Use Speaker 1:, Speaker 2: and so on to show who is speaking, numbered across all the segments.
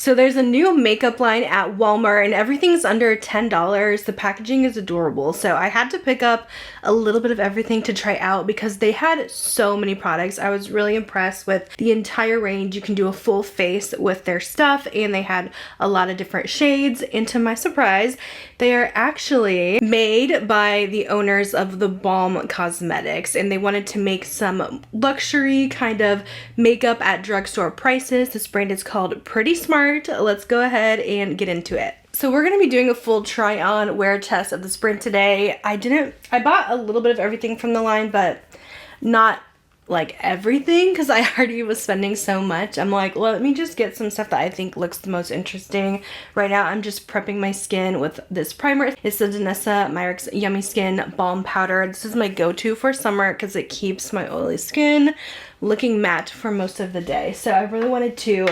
Speaker 1: So there's a new makeup line at Walmart and everything's under $10. The packaging is adorable. So I had to pick up a little bit of everything to try out because they had so many products. I was really impressed with the entire range. You can do a full face with their stuff and they had a lot of different shades. And to my surprise, they are actually made by the owners of the Balm Cosmetics and they wanted to make some luxury kind of makeup at drugstore prices. This brand is called Pretty Smart. Let's go ahead and get into it. So we're going to be doing a full try on wear test of this brand today. I bought a little bit of everything from the line, but not like everything because I already was spending so much. I'm like, let me just get some stuff that I think looks the most interesting. Right now I'm just prepping my skin with this primer. It's the Denona Myricks Yummy Skin Balm Powder. This is my go-to for summer because it keeps my oily skin looking matte for most of the day. So I really wanted to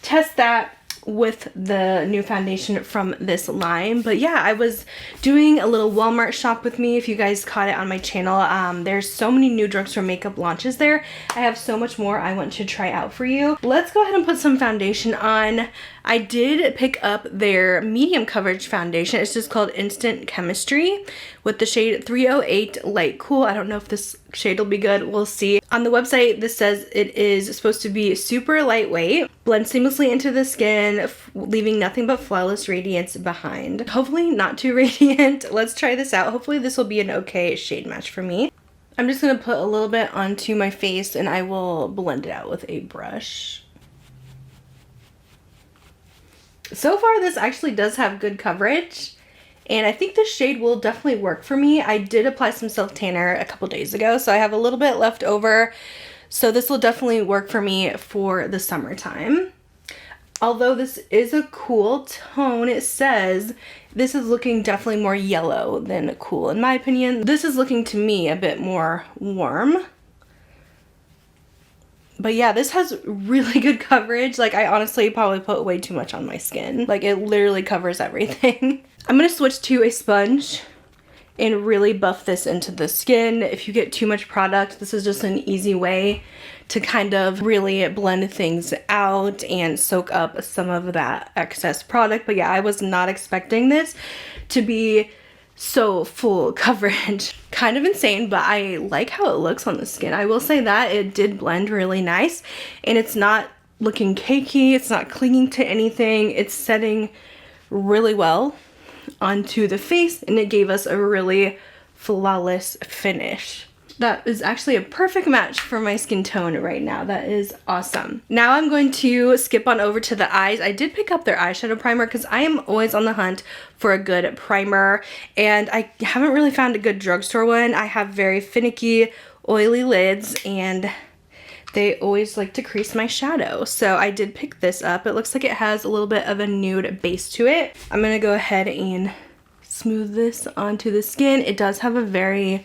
Speaker 1: test that with the new foundation from this line. But yeah, I was doing a little Walmart shop with me. If you guys caught it on my channel, there's so many new drugstore makeup launches there. I have so much more I want to try out for you. Let's go ahead and put some foundation on. I did pick up their medium coverage foundation. It's just called Instant Chemistry with the shade 308 Light Cool. I don't know if this shade will be good. We'll see. On the website, this says it is supposed to be super lightweight, blend seamlessly into the skin, leaving nothing but flawless radiance behind. Hopefully not too radiant. Let's try this out. Hopefully this will be an okay shade match for me. I'm just going to put a little bit onto my face and I will blend it out with a brush. So far, this actually does have good coverage, and I think this shade will definitely work for me. I did apply some self tanner a couple days ago, so I have a little bit left over, so this will definitely work for me for the summertime. Although this is a cool tone, it says this is looking definitely more yellow than cool. In my opinion, this is looking to me a bit more warm. But yeah, this has really good coverage. Like, I honestly probably put way too much on my skin. Like, it literally covers everything. I'm going to switch to a sponge and really buff this into the skin. If you get too much product, this is just an easy way to kind of really blend things out and soak up some of that excess product. But yeah, I was not expecting this to be so full coverage. Kind of insane, but I like how it looks on the skin. I will say that it did blend really nice and it's not looking cakey. It's not clinging to anything. It's setting really well onto the face and it gave us a really flawless finish. That is actually a perfect match for my skin tone right now. That is awesome. Now I'm going to skip on over to the eyes. I did pick up their eyeshadow primer because I am always on the hunt for a good primer and I haven't really found a good drugstore one. I have very finicky, oily lids and they always like to crease my shadow. So I did pick this up. It looks like it has a little bit of a nude base to it. I'm gonna go ahead and smooth this onto the skin. It does have a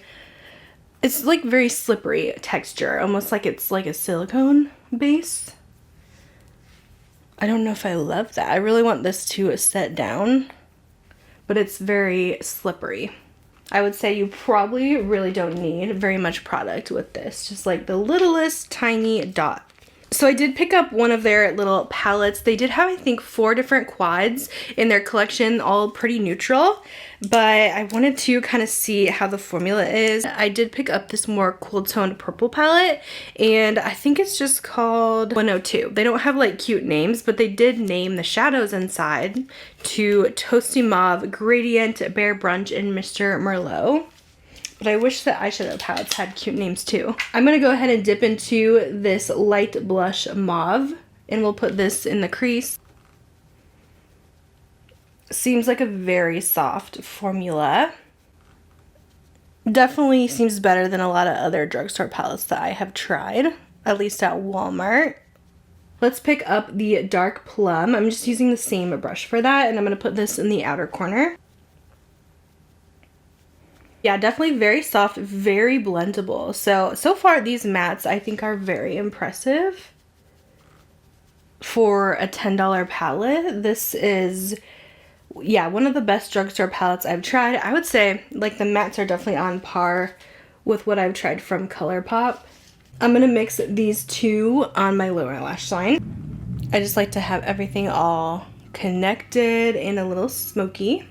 Speaker 1: it's like very slippery texture, almost like it's like a silicone base. I don't know if I love that. I really want this to set down, but it's very slippery. I would say you probably really don't need very much product with this, just like the littlest tiny dot. So I did pick up one of their little palettes. They did have, I think, 4 different quads in their collection, all pretty neutral, but I wanted to kind of see how the formula is. I did pick up this more cool toned purple palette, and I think it's just called 102. They don't have like cute names, but they did name the shadows inside to Toasty Mauve, Gradient, Bear Brunch, and Mr. Merlot. But I wish the eyeshadow palettes had cute names too. I'm going to go ahead and dip into this light blush mauve and we'll put this in the crease. Seems like a very soft formula. Definitely seems better than a lot of other drugstore palettes that I have tried, at least at Walmart. Let's pick up the dark plum. I'm just using the same brush for that and I'm going to put this in the outer corner. Yeah, definitely very soft, very blendable. So far these mattes I think are very impressive for a $10 palette. This is, yeah, one of the best drugstore palettes I've tried. I would say like the mattes are definitely on par with what I've tried from Colourpop. I'm gonna mix these two on my lower lash line. I just like to have everything all connected and a little smoky.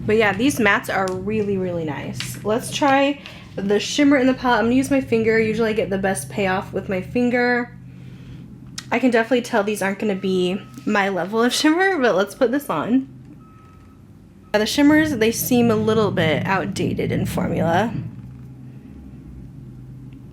Speaker 1: But yeah, these mattes are really, really nice. Let's try the shimmer in the palette. I'm gonna use my finger. Usually I get the best payoff with my finger. I can definitely tell these aren't gonna be my level of shimmer, but let's put this on. The shimmers, they seem a little bit outdated in formula.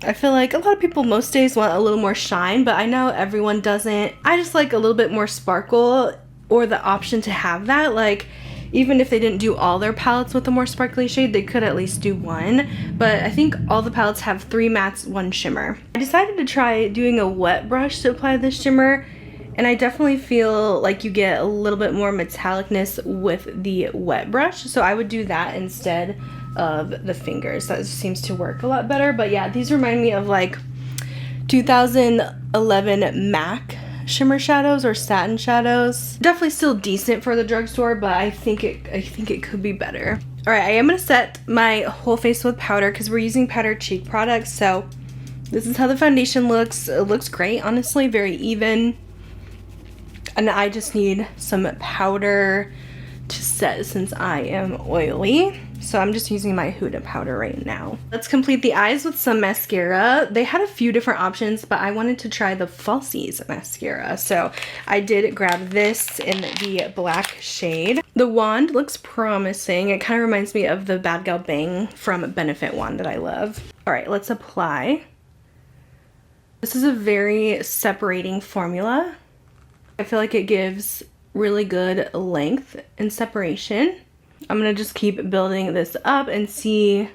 Speaker 1: I feel like a lot of people most days want a little more shine, but I know everyone doesn't. I just like a little bit more sparkle, or the option to have that. Like, even if they didn't do all their palettes with a more sparkly shade, they could at least do one. But I think all the palettes have 3 mattes, 1 shimmer. I decided to try doing a wet brush to apply this shimmer, and I definitely feel like you get a little bit more metallicness with the wet brush. So I would do that instead of the fingers. That seems to work a lot better. But yeah, these remind me of like 2011 MAC shimmer shadows or satin shadows. Definitely still decent for the drugstore, but I think it could be better. All right, I am gonna set my whole face with powder because we're using powdered cheek products. So this is how the foundation looks. It looks great, honestly, very even. And I just need some powder to set since I am oily. So I'm just using my Huda powder right now. Let's complete the eyes with some mascara. They had a few different options, but I wanted to try the Falsies mascara. So I did grab this in the black shade. The wand looks promising. It kind of reminds me of the Bad Gal Bang from Benefit wand that I love. All right, let's apply. This is a very separating formula. I feel like it gives really good length and separation. I'm gonna just keep building this up and see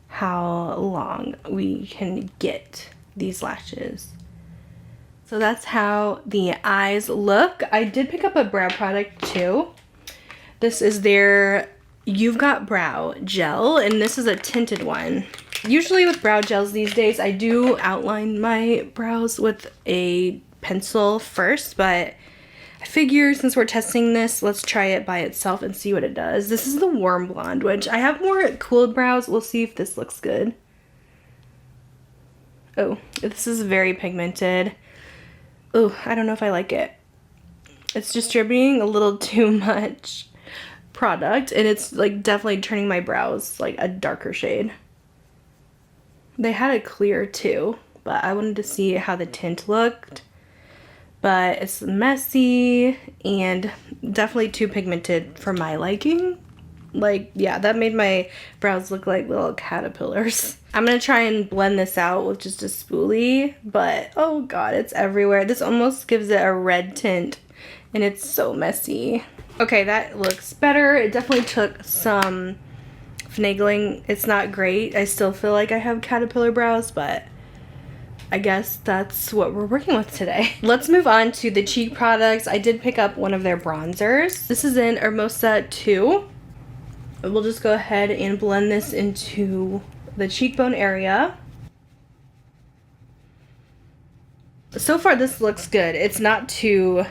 Speaker 1: how long we can get these lashes. So that's how the eyes look. I did pick up a brow product too. This is their You've Got Brow Gel, and this is a tinted one. Usually with brow gels these days, I do outline my brows with a pencil first, but I figure since we're testing this, let's try it by itself and see what it does. This is the Warm Blonde, which I have more cooled brows. We'll see if this looks good. Oh, this is very pigmented. Oh, I don't know if I like it. It's distributing a little too much product, and it's like definitely turning my brows like a darker shade. They had it clear too, but I wanted to see how the tint looked. But it's messy and definitely too pigmented for my liking. Like, yeah, that made my brows look like little caterpillars. I'm gonna try and blend this out with just a spoolie, but oh god, it's everywhere. This almost gives it a red tint, and it's so messy. Okay, that looks better. It definitely took some finagling. It's not great. I still feel like I have caterpillar brows, but I guess that's what we're working with today. Let's move on to the cheek products. I did pick up one of their bronzers. This is in Hermosa 2. We'll just go ahead and blend this into the cheekbone area. So far this looks good. It's not too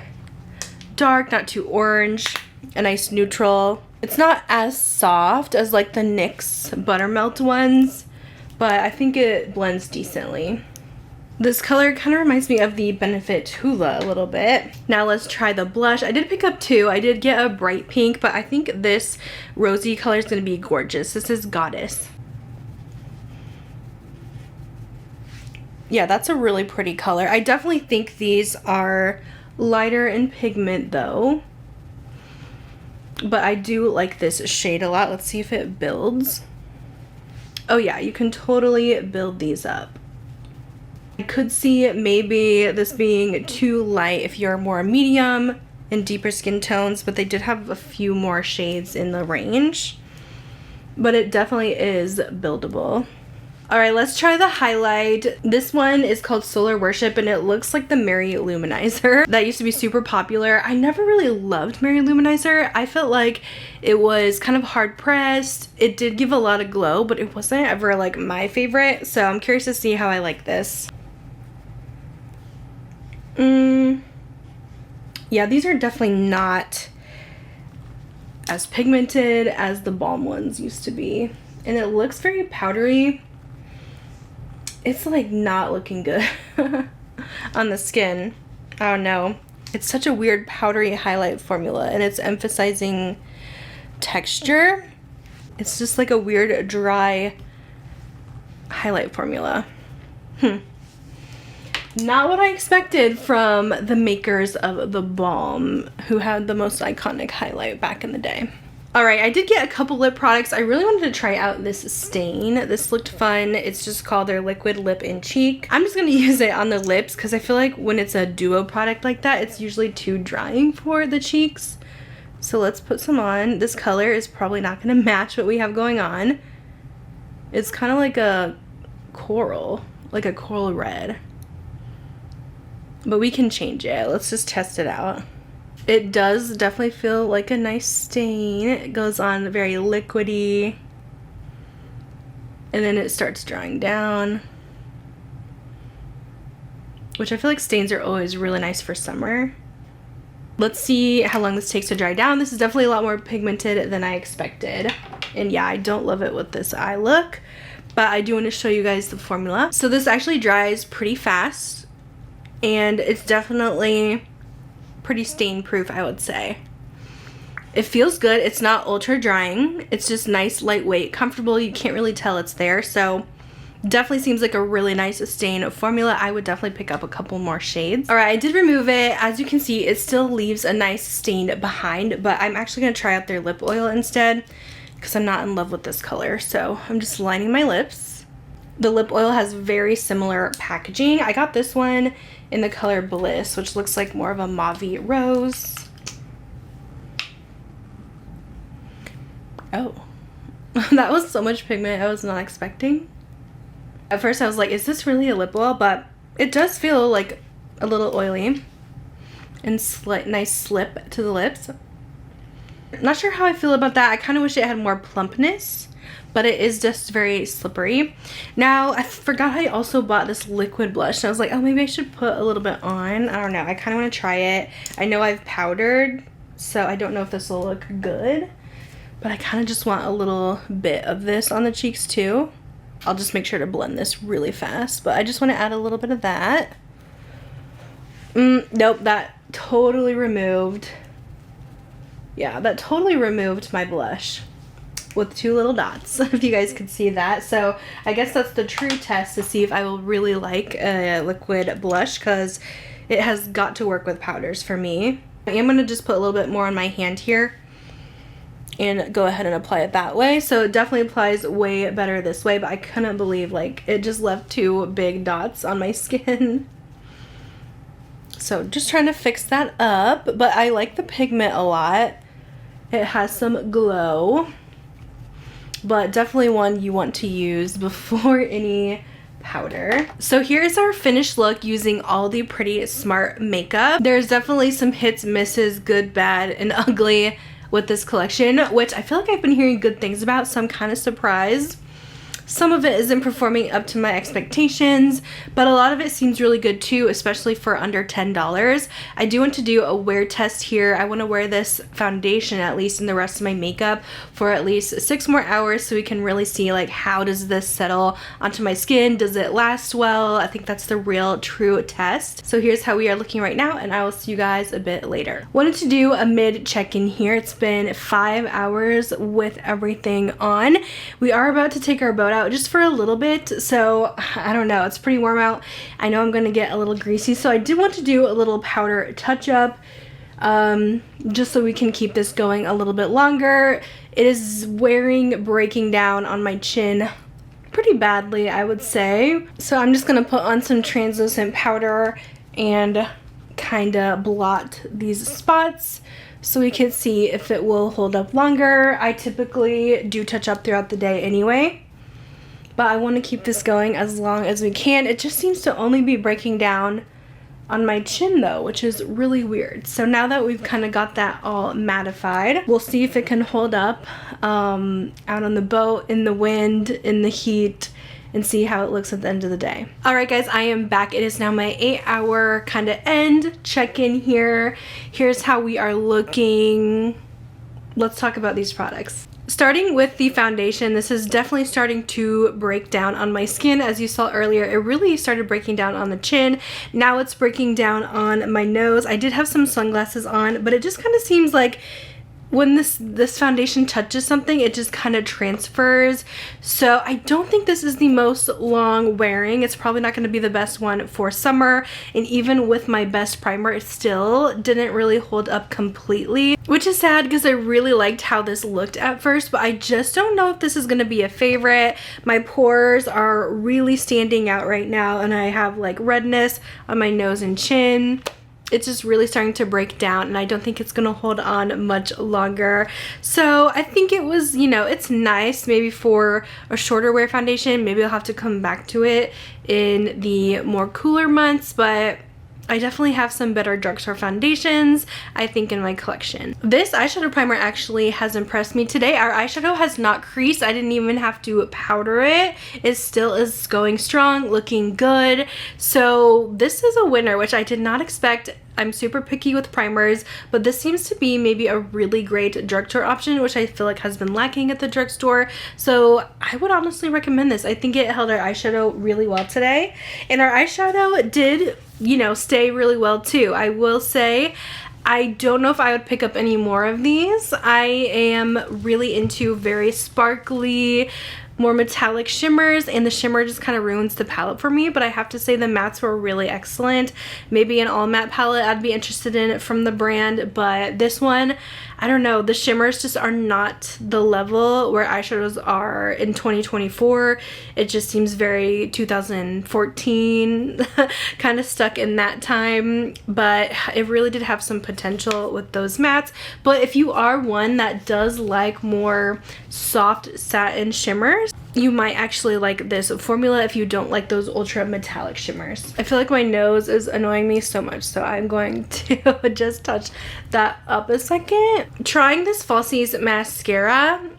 Speaker 1: dark, not too orange, a nice neutral. It's not as soft as like the NYX Buttermelt ones, but I think it blends decently. This color kind of reminds me of the Benefit Hoola a little bit. Now let's try the blush. I did pick up 2. I did get a bright pink, but I think this rosy color is going to be gorgeous. This is Goddess. Yeah, that's a really pretty color. I definitely think these are lighter in pigment though. But I do like this shade a lot. Let's see if it builds. Oh yeah, you can totally build these up. I could see maybe this being too light if you're more medium and deeper skin tones, but they did have a few more shades in the range. But it definitely is buildable. Alright, let's try the highlight. This one is called Solar Worship, and it looks like the Mary Luminizer. That used to be super popular. I never really loved Mary Luminizer. I felt like it was kind of hard pressed. It did give a lot of glow, but it wasn't ever like my favorite. So I'm curious to see how I like this. Yeah, these are definitely not as pigmented as the balm ones used to be. And it looks very powdery. It's like not looking good. on the skin. I don't know. It's such a weird powdery highlight formula, and it's emphasizing texture. It's just like a weird dry highlight formula. Not what I expected from the makers of the balm, who had the most iconic highlight back in the day. Alright, I did get a couple lip products. I really wanted to try out this stain. This looked fun. It's just called their Liquid Lip and Cheek. I'm just going to use it on the lips because I feel like when it's a duo product like that, it's usually too drying for the cheeks. So let's put some on. This color is probably not going to match what we have going on. It's kind of like a coral red. But we can change it. Let's just test it out. It does definitely feel like a nice stain. It goes on very liquidy. And then it starts drying down. Which I feel like stains are always really nice for summer. Let's see how long this takes to dry down. This is definitely a lot more pigmented than I expected. And yeah, I don't love it with this eye look. But I do want to show you guys the formula. So this actually dries pretty fast. And it's definitely pretty stain proof, I would say. It feels good. It's not ultra drying. It's just nice, lightweight, comfortable. You can't really tell it's there. So definitely seems like a really nice stain formula. I would definitely pick up a couple more shades. All right, I did remove it. As you can see, it still leaves a nice stain behind, but I'm actually going to try out their lip oil instead because I'm not in love with this color. So I'm just lining my lips. The lip oil has very similar packaging. I got this one in the color Bliss, which looks like more of a mauve rose. Oh, that was so much pigment I was not expecting. At first I was like, is this really a lip oil? But it does feel like a little oily and nice slip to the lips. Not sure how I feel about that. I kind of wish it had more plumpness, but it is just very slippery. Now, I forgot I also bought this liquid blush. And I was like, oh, maybe I should put a little bit on. I don't know. I kind of want to try it. I know I've powdered, so I don't know if this will look good. But I kind of just want a little bit of this on the cheeks too. I'll just make sure to blend this really fast. But I just want to add a little bit of that. Nope, that totally removed. Yeah, that totally removed my blush with 2 little dots, if you guys could see that. So I guess that's the true test to see if I will really like a liquid blush, because it has got to work with powders for me. I am going to just put a little bit more on my hand here and go ahead and apply it that way. So it definitely applies way better this way, but I couldn't believe like it just left 2 big dots on my skin. So just trying to fix that up, but I like the pigment a lot. It has some glow, but definitely one you want to use before any powder. So here's our finished look using all the Pretty Smart makeup. There's definitely some hits, misses, good, bad, and ugly with this collection, which I feel like I've been hearing good things about, so I'm kind of surprised. Some of it isn't performing up to my expectations, but a lot of it seems really good too, especially for under $10. I do want to do a wear test here. I want to wear this foundation at least in the rest of my makeup for at least 6 more hours so we can really see like how does this settle onto my skin. Does it last well? I think that's the real true test. So here's how we are looking right now, and I will see you guys a bit later. Wanted to do a mid check-in here. It's been 5 hours with everything on. We are about to take our boat out just for a little bit, so I don't know, it's pretty warm out. I know I'm gonna get a little greasy, so I did want to do a little powder touch up just so we can keep this going a little bit longer. It is breaking down on my chin pretty badly, I would say, so I'm just gonna put on some translucent powder and kind of blot these spots so we can see if it will hold up longer. I typically do touch up throughout the day anyway, but I want to keep this going as long as we can. It just seems to only be breaking down on my chin though, which is really weird. So now that we've kind of got that all mattified, we'll see if it can hold up out on the boat, in the wind, in the heat, and see how it looks at the end of the day. Alright guys, I am back. It is now my 8-hour kind of end check-in here. Here's how we are looking. Let's talk about these products. Starting with the foundation, this is definitely starting to break down on my skin. As you saw earlier, it really started breaking down on the chin. Now it's breaking down on my nose. I did have some sunglasses on, but it just kind of seems like when this foundation touches something, it just kind of transfers. So I don't think this is the most long wearing. It's probably not going to be the best one for summer, and even with my best primer, it still didn't really hold up completely, which is sad because I really liked how this looked at first, but I just don't know if this is going to be a favorite. My pores are really standing out right now, and I have like redness on my nose and chin. It's just really starting to break down, and I don't think it's gonna hold on much longer. So I think it was, you know, it's nice maybe for a shorter wear foundation. Maybe I'll have to come back to it in the more cooler months, but I definitely have some better drugstore foundations, I think, in my collection. This eyeshadow primer actually has impressed me today. Our eyeshadow has not creased. I didn't even have to powder it. It still is going strong, looking good. So this is a winner, which I did not expect. I'm super picky with primers, but this seems to be maybe a really great drugstore option, which I feel like has been lacking at the drugstore. So I would honestly recommend this. I think it held our eyeshadow really well today, and our eyeshadow did, you know, stay really well too. I will say, I don't know if I would pick up any more of these. I am really into very sparkly, more metallic shimmers, and the shimmer just kind of ruins the palette for me, but I have to say the mattes were really excellent. Maybe an all matte palette I'd be interested in from the brand, but this one, I don't know, the shimmers just are not the level where eyeshadows are in 2024. It just seems very 2014, kind of stuck in that time, but it really did have some potential with those mattes. But if you are one that does like more soft satin shimmers, you might actually like this formula if you don't like those ultra metallic shimmers. I feel like my nose is annoying me so much, so I'm going to just touch that up a second. Trying this Falsies mascara.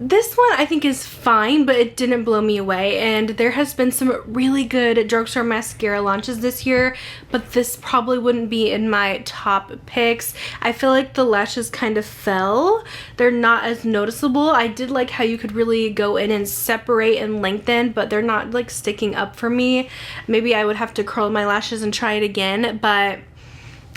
Speaker 1: This one I think is fine, but it didn't blow me away, and there has been some really good drugstore mascara launches this year, but this probably wouldn't be in my top picks. I feel like the lashes kind of fell. They're not as noticeable. I did like how you could really go in and separate and lengthen, but they're not like sticking up for me. Maybe I would have to curl my lashes and try it again, but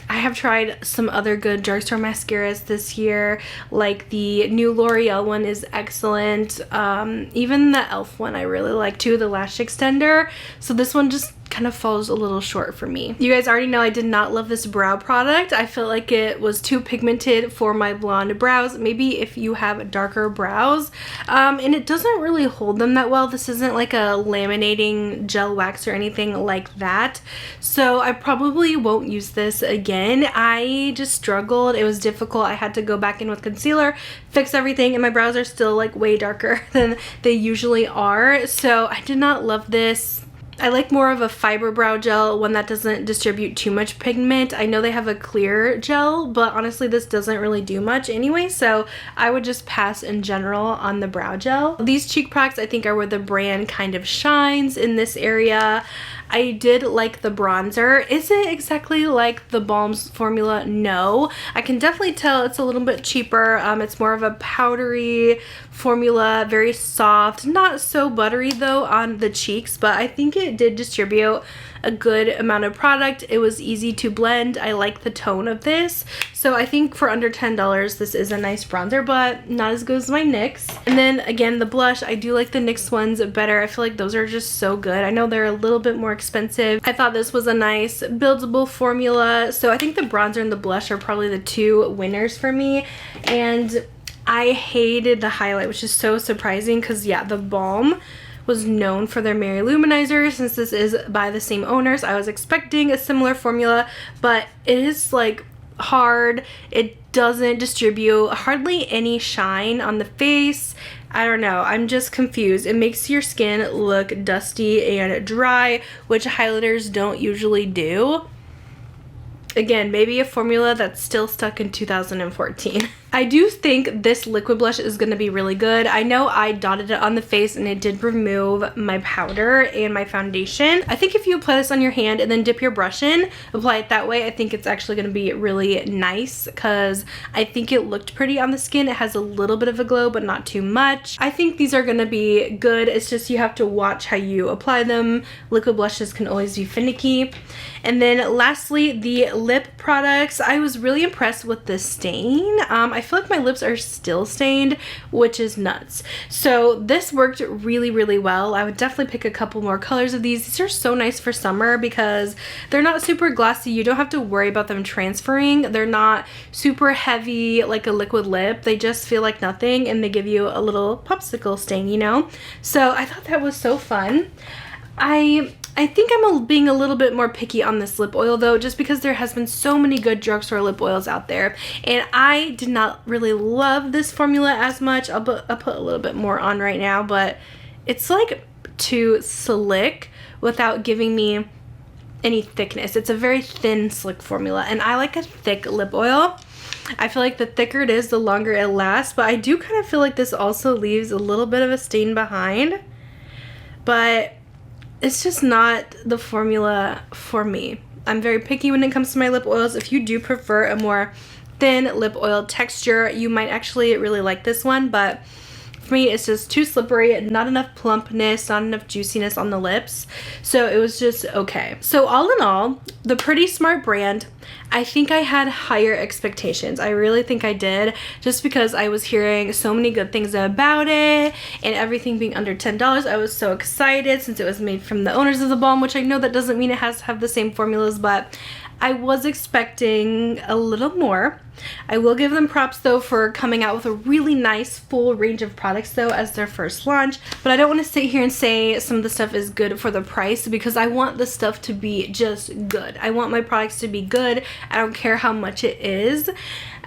Speaker 1: I have tried some other good drugstore mascaras this year, like the new L'Oreal one is excellent. Even the e.l.f. one I really like too, the lash extender. So this one just kind of falls a little short for me. You guys already know I did not love this brow product. I feel like it was too pigmented for my blonde brows. Maybe if you have darker brows, and it doesn't really hold them that well. This isn't like a laminating gel wax or anything like that, so I probably won't use this again. I just struggled. It was difficult. I had to go back in with concealer, fix everything, and my brows are still like way darker than they usually are, so I did not love this. I like more of a fiber brow gel, one that doesn't distribute too much pigment. I know they have a clear gel, but honestly this doesn't really do much anyway, so I would just pass in general on the brow gel. These cheek products I think are where the brand kind of shines in this area. I did like the bronzer. Is it exactly like the Balm's formula? No. I can definitely tell it's a little bit cheaper. It's more of a powdery formula, very soft, not so buttery though on the cheeks, but I think it did distribute a good amount of product. It was easy to blend. I like the tone of this, so I think for under $10 this is a nice bronzer, but not as good as my NYX. And then again, the blush, I do like the NYX ones better. I feel like those are just so good. I know they're a little bit more expensive. I thought this was a nice buildable formula, so I think the bronzer and the blush are probably the two winners for me. And I hated the highlight, which is so surprising because yeah, the Balm was known for their Merry Luminizer. Since this is by the same owners, I was expecting a similar formula, but it is like hard. It doesn't distribute hardly any shine on the face. I don't know, I'm just confused. It makes your skin look dusty and dry, which highlighters don't usually do. Again, maybe a formula that's still stuck in 2014. I do think this liquid blush is going to be really good. I know I dotted it on the face and it did remove my powder and my foundation. I think if you apply this on your hand and then dip your brush in, apply it that way, I think it's actually going to be really nice because I think it looked pretty on the skin. It has a little bit of a glow, but not too much. I think these are going to be good. It's just you have to watch how you apply them. Liquid blushes can always be finicky. And then lastly, the lip products. I was really impressed with the stain. I feel like my lips are still stained, which is nuts. So this worked really, really well. I would definitely pick a couple more colors of these. These are so nice for summer because they're not super glossy. You don't have to worry about them transferring. They're not super heavy like a liquid lip. They just feel like nothing and they give you a little popsicle stain, you know? So I thought that was so fun. I think I'm being a little bit more picky on this lip oil though, just because there has been so many good drugstore lip oils out there. And I did not really love this formula as much. I'll put a little bit more on right now, but it's like too slick without giving me any thickness. It's a very thin, slick formula, and I like a thick lip oil. I feel like the thicker it is, the longer it lasts, but I do kind of feel like this also leaves a little bit of a stain behind. But it's just not the formula for me. I'm very picky when it comes to my lip oils. If you do prefer a more thin lip oil texture, you might actually really like this one, but for me it's just too slippery, not enough plumpness, not enough juiciness on the lips, so it was just okay. So all in all, the Pretty Smart brand, I think I had higher expectations. I really think I did, just because I was hearing so many good things about it and everything being under $10. I was so excited since it was made from the owners of the balm, which I know that doesn't mean it has to have the same formulas, but I was expecting a little more. I will give them props though for coming out with a really nice full range of products though as their first launch, but I don't want to sit here and say some of the stuff is good for the price, because I want the stuff to be just good. I want my products to be good. I don't care how much it is.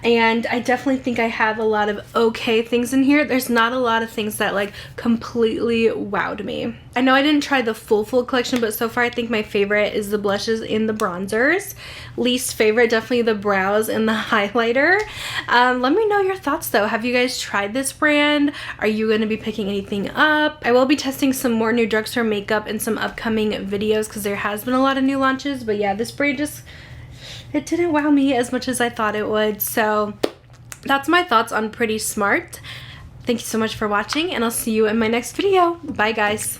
Speaker 1: And I definitely think I have a lot of okay things in here. There's not a lot of things that like completely wowed me. I know I didn't try the full collection, but so far I think my favorite is the blushes and the bronzers. Least favorite, definitely the brows and the highlighter. Let me know your thoughts though. Have you guys tried this brand? Are you going to be picking anything up? I will be testing some more new drugstore makeup in some upcoming videos because there has been a lot of new launches, but yeah, this brand just, it didn't wow me as much as I thought it would. So that's my thoughts on Pretty Smart. Thank you so much for watching, and I'll see you in my next video. Bye guys.